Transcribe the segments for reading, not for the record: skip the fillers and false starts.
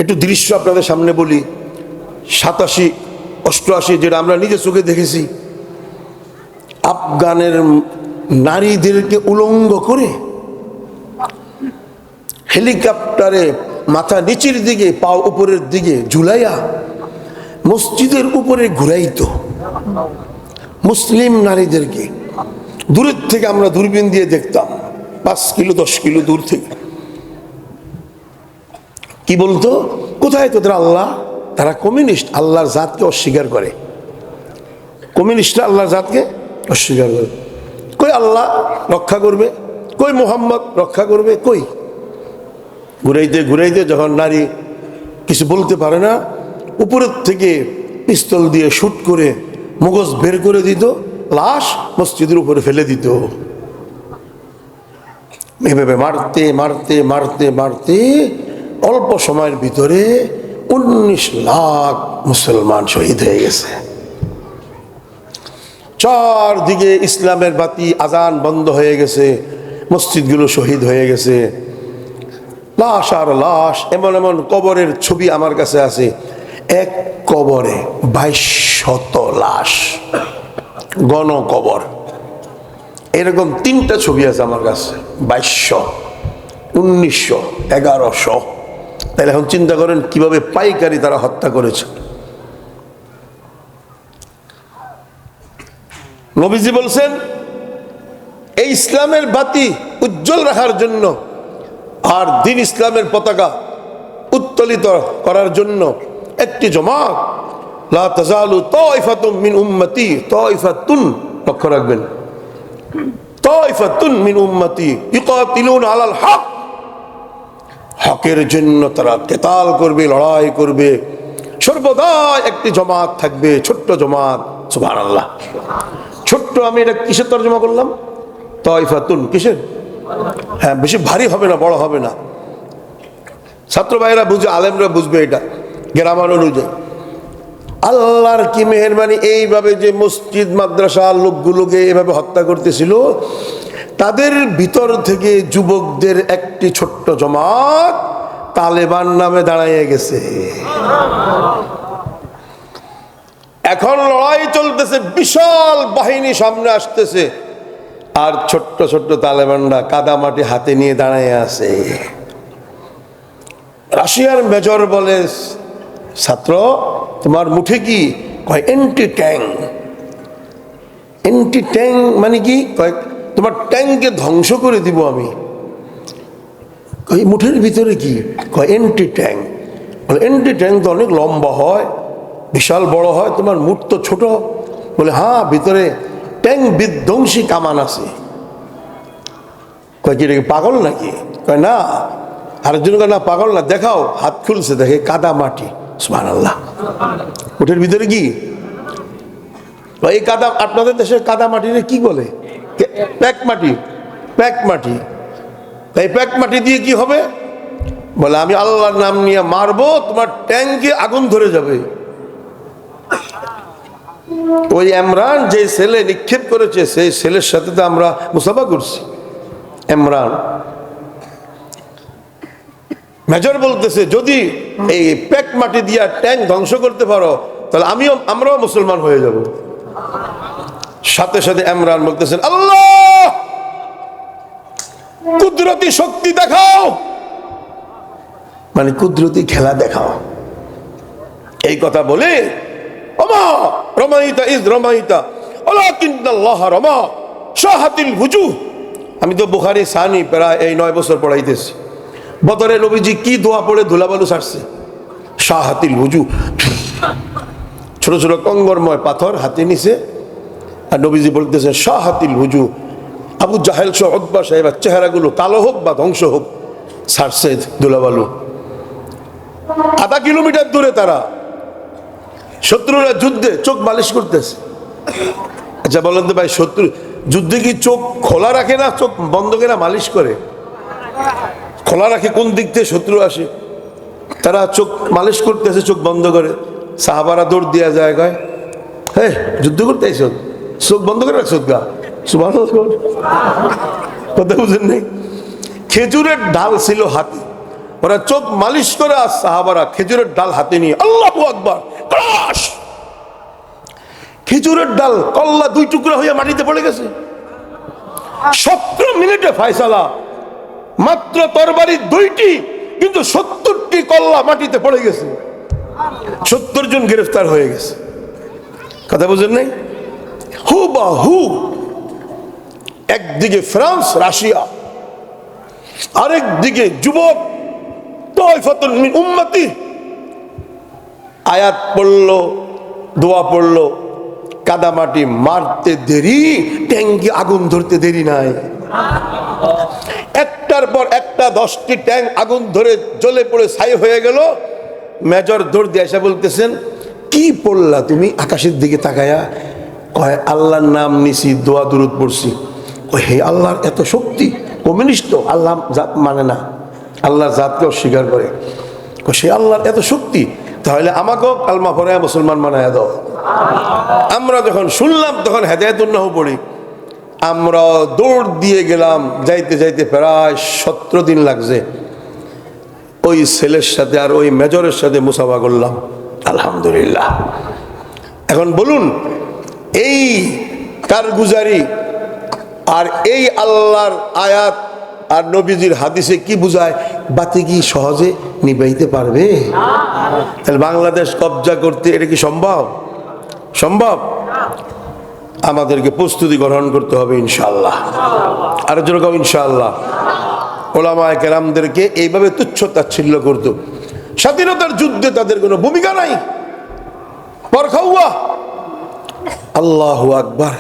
একটু দৃশ্য আপনাদের সামনে বলি। 87, 88 যেটা আমরা নিজে চোখে দেখেছি, আফগানের নারীদেরকে উলঙ্গ করে হেলিকপ্টারে মাথা নিচের দিকে পা উপরের দিকে ঝুলাইয়া মসজিদের উপরে ঘুরাইতো মুসলিম নারীদেরকে। দূরের থেকে আমরা দূরবীন দিয়ে দেখতাম, 5 কিলো 10 কিলো দূর থেকে। কি বলতো, কোথায় তোদের আল্লাহ? তারা কমিউনিস্ট, আল্লাহর জাতকে অস্বীকার করে। কমিউনিস্টরা আল্লাহর জাতকে অস্বীকার করে। কই আল্লাহ রক্ষা করবে, কই মোহাম্মদ রক্ষা করবে, কই? ঘুরাইতে ঘুরাইতে যখন নারী কিছু বলতে পারে না, উপরের থেকে পিস্তল দিয়ে শুট করে মগজ বের করে দিত, লাশ মসজিদের উপরে ফেলে দিত। এভাবে মারতে মারতে মারতে মারতে অল্প সময়ের ভিতরে 19 লাখ মুসলমান শহীদ হয়ে গেছে। চারদিকে ইসলামের বাতি, আজান বন্ধ হয়ে গেছে, মসজিদগুলো শহীদ হয়ে গেছে। লাশ আর লাশ, এমন এমন কবরের ছবি আমার কাছে আছে। এক কবরে 2200 লাশ, গণকবর। এরকম 3টা ছবি আছে আমার কাছে, 2200, 1900, 1100। তাহলে এখন চিন্তা করেন কিভাবে পাইকারি তারা হত্যা করেছে। নবীজি বলছেন, এই ইসলামের বাতি উজ্জ্বল রাখার জন্য আর দিন ইসলামের পতাকা উত্তোলিত করার জন্য একটি জমাত, লা তাজালু তাইফাতুম মিন উম্মতি, তাইফাতুন, লক্ষ্য রাখবেন, তাইফাতুন মিন উম্মতি ইউকাতিলুনা আলাল হক, হকের জন্য তারা কেতাল করবে, লড়াই করবে। সর্বদা একটি জমাত থাকবে, ছোট্ট জমাত। সুবহানাল্লাহ। ছোট্ট, আমি এটা কিসের তর্জমা করলাম? তাইফাতুন, কিসের? হ্যাঁ, বেশি ভারী হবে না, বড় হবে না। ছাত্র ভাইরা বুঝবে, আলেমরা বুঝবে এটা গ্রামার অনুযায়ী। আল্লাহর কি মেহেরবানি, এইভাবে যে মসজিদ মাদ্রাসা লোকগুলোকে এভাবে হত্যা করতেছিল, তাদের ভিতর থেকে যুবকদের একটি ছোট্ট জমাত তালেবান নামে দাঁড়াইয়া গেছে। এখন লড়াই চলতেছে, বিশাল বাহিনী সামনে আসতেছে, আর ছোট্ট ছোট্ট তালেবানরা কাদামাটি হাতে নিয়ে দাঁড়াইয়া আছে। রাশিয়ার মেজর বলে, ছাত্র তোমার মুঠে কি? কয় এন্টি ট্যাঙ্ক। এন্টি ট্যাঙ্ক মানে কি? কয় তোমার ট্যাঙ্ককে ধ্বংস করে দিব আমি। কয় মুঠের ভিতরে কি? কয় এন্টি ট্যাঙ্ক। বলে এন্টি ট্যাঙ্ক তো অনেক লম্বা হয়, বিশাল বড় হয়, তোমার মুঠ তো ছোট। বলে হ্যাঁ, ভিতরে ট্যাঙ্ক বিধ্বংসী কামান আছে। কয় কি রে, পাগল নাকি? কয় না। আরেকজন কয় না, পাগল না, দেখাও। হাত খুলছে, দেখে কাদা মাটি। সুবহানাল্লাহ। মুঠের ভিতরে কি? এই কাদা, আপনাদের দেশে কাদা মাটিরে কি বলে? প্যাক মাটি। প্যাক মাটি। এই প্যাক মাটি দিয়ে কি হবে? বলে আমি আল্লাহর নাম নিয়ে মারবো, তোমার ট্যাঙ্কে আগুন ধরে যাবে। ওই ইমরান যে ছেলে নিক্ষেপ করেছে, সেই ছেলের সাথে তো আমরা মুসাফা করছি। ইমরান মেজর বলতেছে, যদি এই প্যাক মাটি দিয়া ট্যাঙ্ক ধ্বংস করতে পারো, তাহলে আমরাও মুসলমান হয়ে যাব। সাথে সাথে ইমরান বলতেছেন, আল্লাহ কুদরতি শক্তি দেখাও, মানে কুদরতি খেলা দেখাও। এই কথা বলে, ওমা রমাইতা ইজ রমাইতা ওয়ালাকিন্নাল্লাহ রমা শাহাতিল ওয়ুজুহ। আমি তো বুখারী সানি প্রায় এই 9 বছর পড়াইতেছি। বদরে নবীজি কি দোয়া পড়ে ধুলাবালু ছাড়ছে? শাহাতিল ওয়ুজুহ। ছোট ছোট কঙ্গরময় পাথর হাতে নিছে, আর নবীজি বলতেছে শাহাতিল ওয়ুজুহ। আবু জাহেল সহ উতবা সাহেবের চেহারাগুলো কালো হোক বা ধ্বংস হোক, ছাড়ছে ধুলাবালু। আধা কিলোমিটার দূরে তারা, শত্রুরা যুদ্ধে চোখ মালিশ করতেছে। আচ্ছা বলেন তো ভাই, শত্রু যুদ্ধে কি চোখ খোলা রাখে না চোখ বন্ধ করে মালিশ করে? খোলা রাখে কোন দিক থেকে শত্রু আসে। তারা চোখ মালিশ করতেছে, চোখ বন্ধ করে। সাহাবারা দৌড় দেওয়া যায়, কয় হ্যাঁ যুদ্ধ করতে আইস, চোখ বন্ধ করে রাখছ গা। সুবহানাল্লাহ। কথা বুঝেন নাই? খেজুরের ডাল ছিল হাতে, ওরা চোখ মালিশ করে, আর সাহাবারা খেজুরের ডাল হাতে নিয়ে আল্লাহু আকবার, ক্রাশ! খেজুরের ডাল কল্লা 2 টুকরা হয়ে মাটিতে পড়ে গেছে। 17 মিনিটে ফয়সালা। মাত্র তরবারি 2টি, কিন্তু 70টি কল্লা মাটিতে পড়ে গেছে। 70 জন গ্রেফতার হয়ে গেছে। কথা বুঝেন নাই? হুবাহু একদিকে ফ্রান্স, রাশিয়া, আরেক দিকে যুবক তাইফাতুন মিন উম্মতি। আয়াত পড়লো, দোয়া পড়লো, কাদামাটি মারতে দেরি, ট্যাঙ্কি আগুন ধরতে দেরি নাই। একটার পর একটা 10টি ট্যাঙ্ক আগুন ধরে জ্বলে পড়ে ছাই হয়ে গেল। মেজর দৌড় দিয়ে এসে বলতেছেন, কি পড়লা তুমি? আকাশের দিকে তাকায়া কয়, আল্লাহর নাম নিছি, দোয়া দুরুদ পড়ছি। কয়, হে আল্লাহর এত শক্তি! কমিউনিস্ট তো, আল্লাহ জাত মানে না, আল্লাহর জাতকে অস্বীকার করে। কয়, সে আল্লাহর এত শক্তি, তাহলে আমাকেও কালমা পড়ায় মুসলমান বানায় দাও। আমরা যখন শুনলাম তখন হেদায়েতুন্নাহ পড়ি। আমরা দৌড় দিয়ে গেলাম, যাইতে যাইতে প্রায় 17 দিন লাগছে। ওই ছেলের সাথে আর ওই মেজরের সাথে মুসাফা করলাম, আলহামদুলিল্লাহ। এখন বলুন, এই কারগুজারি আর এই আল্লাহর আয়াত আর নবীজির হাদিসে কি বুঝায়? বাতি কি সহজে নিবাইতে পারবে? তাহলে বাংলাদেশ কবজা করতে এটা কি সম্ভব? সম্ভব? আমাদেরকে প্রস্তুতি গ্রহণ করতে হবে ইনশাআল্লাহ। আর জোরে কও ইনশাআল্লাহ। ওলামায়ে কেরামদেরকে এইভাবে তুচ্ছ তাচ্ছিল্য করত। স্বাধীনতার যুদ্ধে তাদের কোনো ভূমিকা নাই। পরখাউয়া, আল্লাহু আকবার।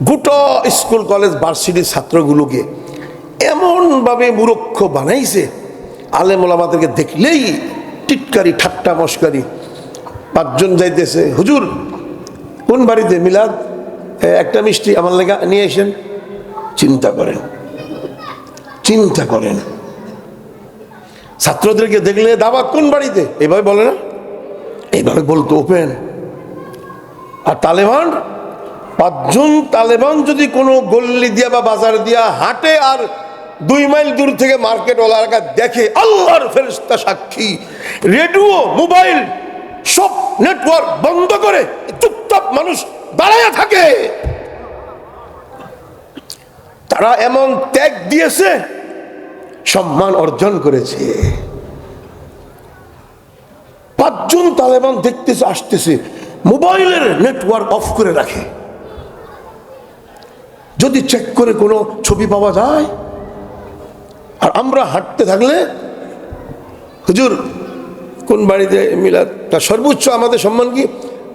গোটা স্কুল কলেজ ভার্সিটির ছাত্রগুলোকে এমনভাবে মূর্খ বানাইছে, আলেম ওলামাদেরকে দেখলেই টিটকারি, ঠাট্টা মস্কারি। 5 জন যাইতেছে, হুজুর কোন বাড়িতে মিলাদ, একটা মিষ্টি আমার লেগা নিয়ে আসেন। চিন্তা করেন, চিন্তা করেন। ছাত্রদেরকে দেখলে দাওয়াত কোন বাড়িতে, এইভাবে বলে না, এইভাবে বলতো ওপেন। আর তালেবান, 5 জন তালেবান যদি কোনো গল্লি দিয়া বা বাজার দিয়া হাঁটে আর 2 মাইল দূর থেকে মার্কেটওয়ালারা দেখে, আল্লাহর ফেরেশতা সাক্ষী, রেডিও, মোবাইল সব নেটওয়ার্ক বন্ধ করে চুপচাপ মানুষ দাঁড়ায় থাকে। তারা এমন ত্যাগ দিয়েছে, সম্মান অর্জন করেছে। 5 জন তালেবান দেখতেছে, আসতেছে, মোবাইলের নেটওয়ার্ক অফ করে রাখে। যদি চেক করে কোনো ছবি পাওয়া যায়, আর আমরা হাঁটতে থাকলে, হুজুর কোন বাড়িতে মিলাদ, তার সর্বোচ্চ আমাদের সম্মান কি?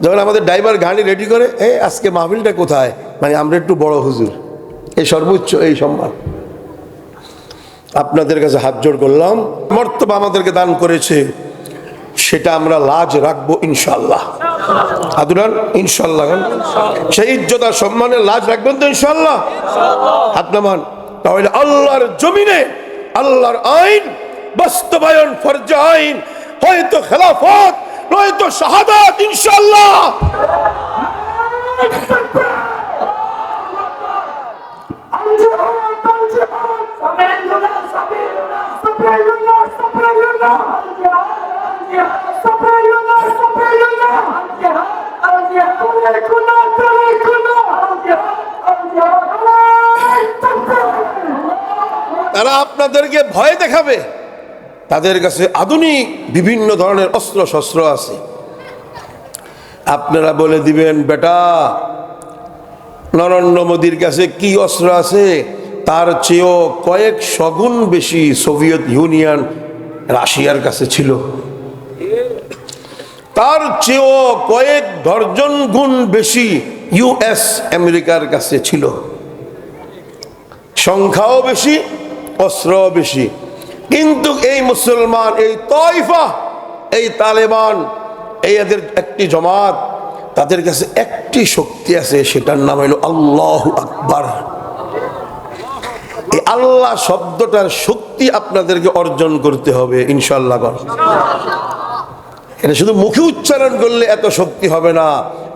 যখন আমাদের ড্রাইভার গাড়ি রেডি করে, আজকে মাহফিলটা কোথায়, মানে আমরা একটু বড় হুজুর, এই সর্বোচ্চ এই সম্মান। আপনাদের কাছে হাত জোড় করলাম, মর্তবা আমাদেরকে দান করেছে, সেটা আমরা লাজ রাখবো ইনশাআল্লাহ। আদুরান ইনশাআল্লাহ। সেই ইজ্জত আর সম্মানের লাজ রাখবেন তো ইনশাআল্লাহ? হাত নামান। তাহলে আল্লাহর জমিনে আল্লাহর আইন বাস্তবায়ন, ফরজ আইন, হয়তো খেলাফত নয়তো শাহাদাত ইনশাআল্লাহ। তারা আপনাদেরকে ভয় দেখাবে, তাদের কাছে আধুনিক বিভিন্ন ধরনের অস্ত্র শস্ত্র আছে। আপনারা বলে দিবেন, বেটা নরেন্দ্র মোদীর কাছে কি অস্ত্র আছে, তার চেয়েও কয়েকশো গুণ বেশি সোভিয়েত ইউনিয়ন, রাশিয়ার কাছে ছিল। তার চেয়েও কয়েক ডজন গুণ বেশি ইউএস, আমেরিকার কাছে ছিল। সংখ্যাও বেশি, অস্ত্রও বেশি। কিন্তু এই মুসলমান, এই তয়ফা, এই তালেবান, এই এদের একটি জমাত, তাদের কাছে একটি শক্তি আছে, সেটার নাম হলো আল্লাহু আকবার। এই আল্লাহ শব্দটার শক্তি আপনাদেরকে অর্জন করতে হবে ইনশাআল্লাহ। এটা শুধু মুখে উচ্চারণ করলে এত শক্তি হবে না,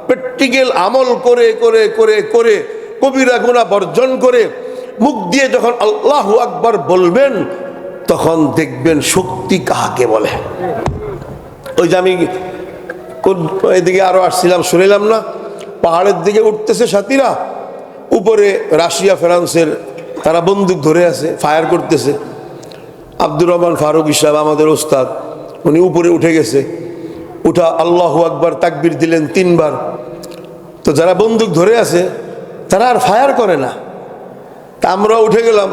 প্র্যাকটিক্যাল আমল করে করে করে করে, কবিরা গুনাহ বর্জন করে, মুখ দিয়ে যখন আল্লাহু আকবার বলবেন, তখন দেখবেন শক্তি কাহাকে বলে। ওই যে আমি এদিকে আরো আসছিলাম, শুনিলাম না পাহাড়ের দিকে উঠতেছে সাথীরা, উপরে রাশিয়া ফ্রান্সের তারা বন্দুক ধরে আছে, ফায়ার করতেছে। আব্দুর রহমান ফারুক সাহেব আমাদের ওস্তাদ, উনি উপরে উঠে গেছে, উঠা আল্লাহু আকবার তাকবীর দিলেন 3 বার। তো যারা বন্দুক ধরে আছে তারা আর ফায়ার করে না। তা আমরা উঠে গেলাম,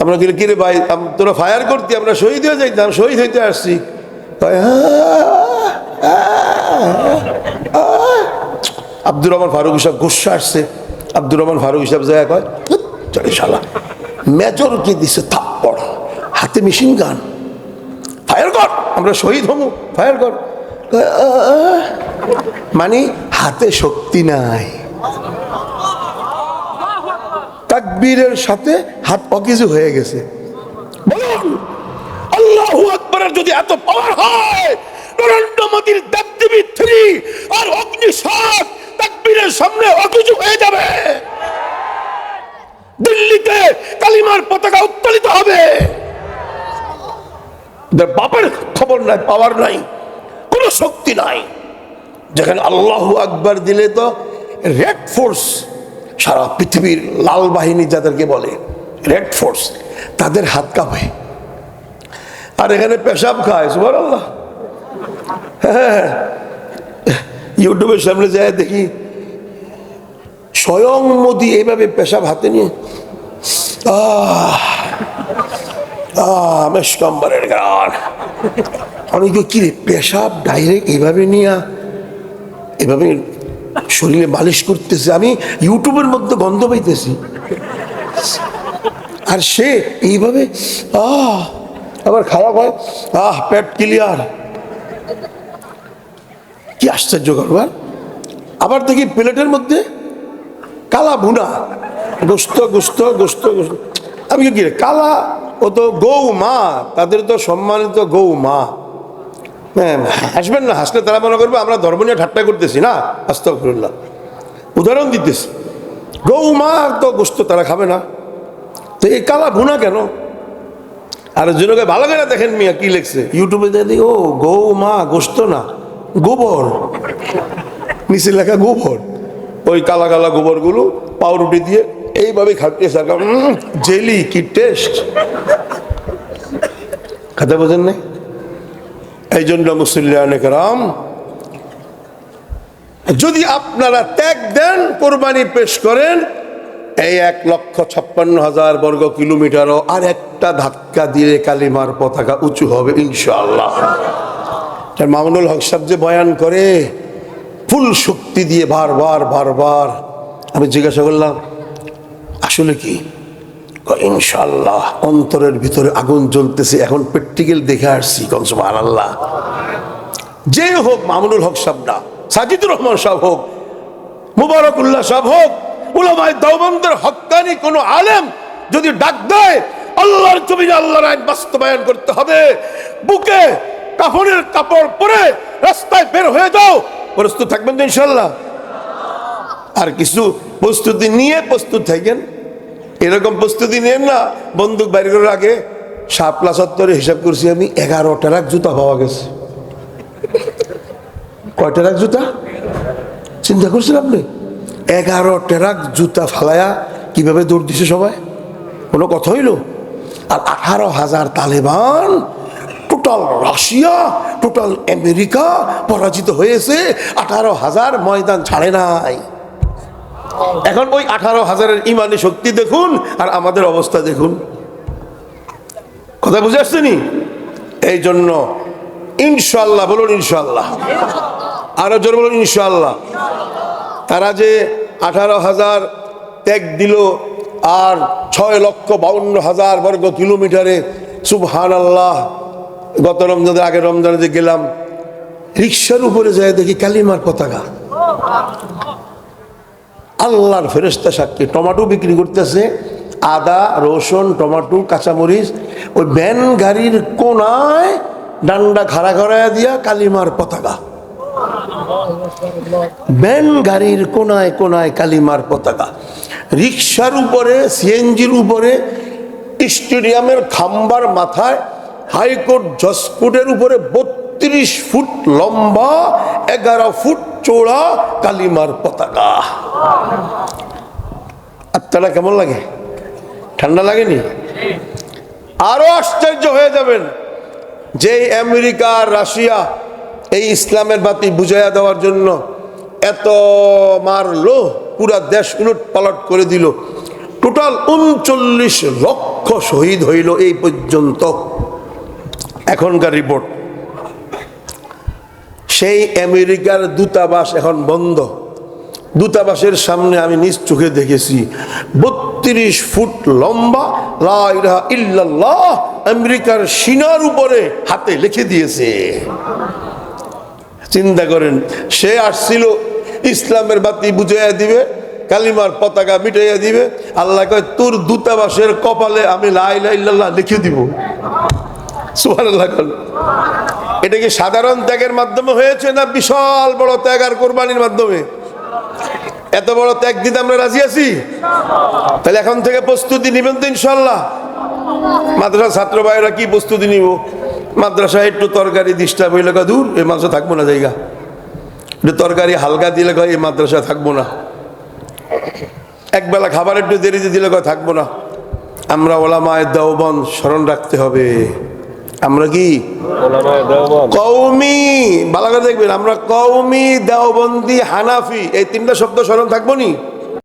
আমরা গেলে কিরে ভাই তোরা ফায়ার করতি, আমরা শহীদ হয়ে যাইতাম, শহীদ হইতে আসছি। আব্দুর রহমান ফারুক সাহেব গুসা আসছে। আব্দুর রহমান ফারুক সাহেব যায় কয়, চলে শালা মেজরকে দিছে থাপ্পড়, হাতে মেশিন গান, ফায়ার কর, আমরা শহীদ হবো, ফায়ার কর। মানে হাতে শক্তি নাই, তাকবীরের সাথে হাত অকেজো হয়ে গেছে। বলুন আল্লাহু আকবারের যদি এত পাওয়ার হয়, নরেন্দ্র মোদীর দেবদেবী 3 আর অগ্নি 7 তাকবীরের সামনে অকেজো হয়ে যাবে। দিল্লিতে কালিমার পতাকা উত্তোলিত হবে। বাপের খবর নাই, পাওয়ার নাই, কোনো শক্তি নাই। যেখানে আল্লাহু আকবার দিলে তো রেড ফোর্স, সারা পৃথিবীর লাল বাহিনী যাদেরকে বলে রেড ফোর্স, তাদের হাত কাঁপে। আর এখানে পেশাব খায়, সুবহানাল্লাহ। হ্যাঁ, ইউটিউবের সামনে যায় দেখি স্বয়ং মোদি এইভাবে পেশাব হাতে নিয়ে মেশকম্বরের গান। আমি কি রে পেশাব ডাইরেক্ট এইভাবে নিয়ে এভাবে শরীরে মালিশ করতেছে, আমি ইউটিউবের মধ্যে গন্ধ পাইতেছি। আর সে এইভাবে আবার খাওয়া হয়, পেট ক্লিয়ার। কি আশ্চর্য করবার। আবার দেখি প্লেটের মধ্যে কালা ভুনা, গোস্ত গোস্ত গোস্ত গোস্ত। আমি কি রে কালা, ও তো গৌ মা, তাদের তো সম্মানিত গৌ মা। হ্যাঁ, হাসবেন না, হাসলে তারা মনে করবে আমরা ধর্ম নিয়ে ঠাট্টা করতেছি। না, আস্তাগফিরুল্লাহ, উদাহরণ দিতেছি। গৌ মা তো গোস্ত তারা খাবে না, তো এই কালা ভুনা কেন? আর জনকে ভালো করে দেখেন মিয়া কি লিখছে ইউটিউবে, দেখি ও গৌ মা গোস্ত না, গোবর, নিচে লেখা গোবর। ওই কালা কালা গোবরগুলো পাউরুটি দিয়ে এইভাবে খাটিয়েছে, জেলি কি টেস্ট, খেতে বোঝেন না? এই জন্য মুসল্লিয়ানে কেরাম, যদি আপনারা ত্যাগ দেন, কোরবানি পেশ করেন, এই 1,56,000 বর্গ কিলোমিটারও আর একটা ধাক্কা দিয়ে কালিমার পতাকা উঁচু হবে ইনশাআল্লাহ। মামুনুল হক সাহেব যে বয়ান করে ফুল শক্তি দিয়ে বারবার বারবার, আমি জিজ্ঞাসা করলাম আসলে কি? ইনশাআল্লাহ অন্তরের ভিতরে আগুন জ্বলতেছে, এখন প্র্যাকটিক্যাল দেখে আসছি। সুবহানাল্লাহ। যে হোক, মামুনুল হক সাহেব না, সাজিদুর রহমান সাহেব হোক, মুবারকুল্লাহ সাহেব হোক, উলামায়ে দেওবন্দের হক্কানি কোন আলেম যদি ডাক দেয়, আল্লাহর জমিনে আল্লাহর আইন বাস্তবায়ন করতে হবে, বুকে কাফনের কাপড় পরে রাস্তায় বের হয়ে যাও, প্রস্তুত থাকবেন তো ইনশাআল্লাহ? আর কিছু প্রস্তুতি নিয়ে প্রস্তুত থাকেন, এরকম প্রস্তুতি নেন না বন্দুক বাইরে করার আগে। শাপলা চত্বরে হিসাব করছি আমি, 11 ট্রাক জুতা পাওয়া গেছে। কয় ট্রাক জুতা চিন্তা করছেন আপনি? 11 ট্রাক জুতা ফালায়া কিভাবে দৌড় দিছে সবাই, কোনো কথা হইল? আর 18,000 Taliban, total Russia, total America পরাজিত হয়েছে, 18,000 ময়দান ছাড়ে নাই। এখন ওই 18,000-এর ইমানি শক্তি দেখুন আর আমাদের অবস্থা দেখুন। কথা বুঝে আসছেনি? এই জন্য ইনশাআল্লাহ বলুন, ইনশাআল্লাহ, আরো জোর বলুন ইনশাআল্লাহ। তারা যে 18,000 ত্যাগ দিল আর 6,52,000 বর্গ কিলোমিটারে, সুবহানাল্লাহ। গত রমজানের আগে রমজানে যে গেলাম, রিক্সার উপরে যায় দেখি কালিমার পতাকা। আল্লাহর ফেরেশতা সাক্ষী, টমেটো বিক্রি করতেছে, আদা, রসুন, টমেটো, কাঁচামরিচ, ওই ভ্যান গাড়ির কোনায় ডান্ডা খাড়া করাইয়া দিয়া কালিমার পতাকা। ভ্যান গাড়ির কোনায় কোনায় কালিমার পতাকা। রিক্সার উপরে, সিএনজির উপরে স্টেডিয়ামের খাম্বার মাথায় হাইকোর্ট জজ কোর্টের উপরে 32 ফুট লম্বা 11 ফুট চওড়া কালিমার পতাকা। আপনারা কেমন লাগে? ঠান্ডা লাগেনি? আরো আশ্চর্য হয়ে যাবেন যে আমেরিকা রাশিয়া এই ইসলামের বাতি বুঝাইয়া দেওয়ার জন্য এত মারলো, পুরা দেশ উলট পালট করে দিল, টোটাল 39 লক্ষ শহীদ হইল এই পর্যন্ত। এখনকার রিপোর্ট, সেই আমেরিকার দূতাবাস এখন বন্ধ। দূতাবাসের সামনে আমি নিজ চোখে দেখেছি 32 ফুট লম্বা লা ইলাহা ইল্লাল্লাহ আমেরিকার সিনার উপরে হাতে লিখে দিয়েছে। চিন্তা করেন, সে আসছিল ইসলামের বাতি বুঝাইয়া দিবে, কালিমার পতাকা মিটাইয়া দিবে। আল্লাহ কয় তোর দূতাবাসের কপালে আমি লা ইলাহা ইল্লাল্লাহ লিখে দিব। সুবহানাল্লাহ। এটা কি সাধারণ ত্যাগের মাধ্যমে হয়েছে না বিশাল বড় ত্যাগ আর কোরবানির মাধ্যমে? এত বড় ত্যাগ দিতে আমরা রাজি আছি? তাহলে এখন থেকে প্রস্তুতি নিবেন তো ইনশাল্লাহ? মাদ্রাসা ছাত্র ভাইরা কি প্রস্তুতি নিব? মাদ্রাসায় একটু তরকারি ডিস্টার্ব হইলে কয় দূর, এই মাদ্রাসা থাকবো না, জায়গা একটু তরকারি হালকা দিলে কয় এই মাদ্রাসা থাকবো না, একবেলা খাবার একটু দেরিতে দিলে কয় থাকবো না। আমরা ওলামায়ে দেওবন্দ স্মরণ রাখতে হবে। আমরা কি কওমি, ভালো করে দেখবেন, আমরা কওমি, দেওবন্দি, হানাফি, এই তিনটা শব্দ স্মরণ থাকবো নি?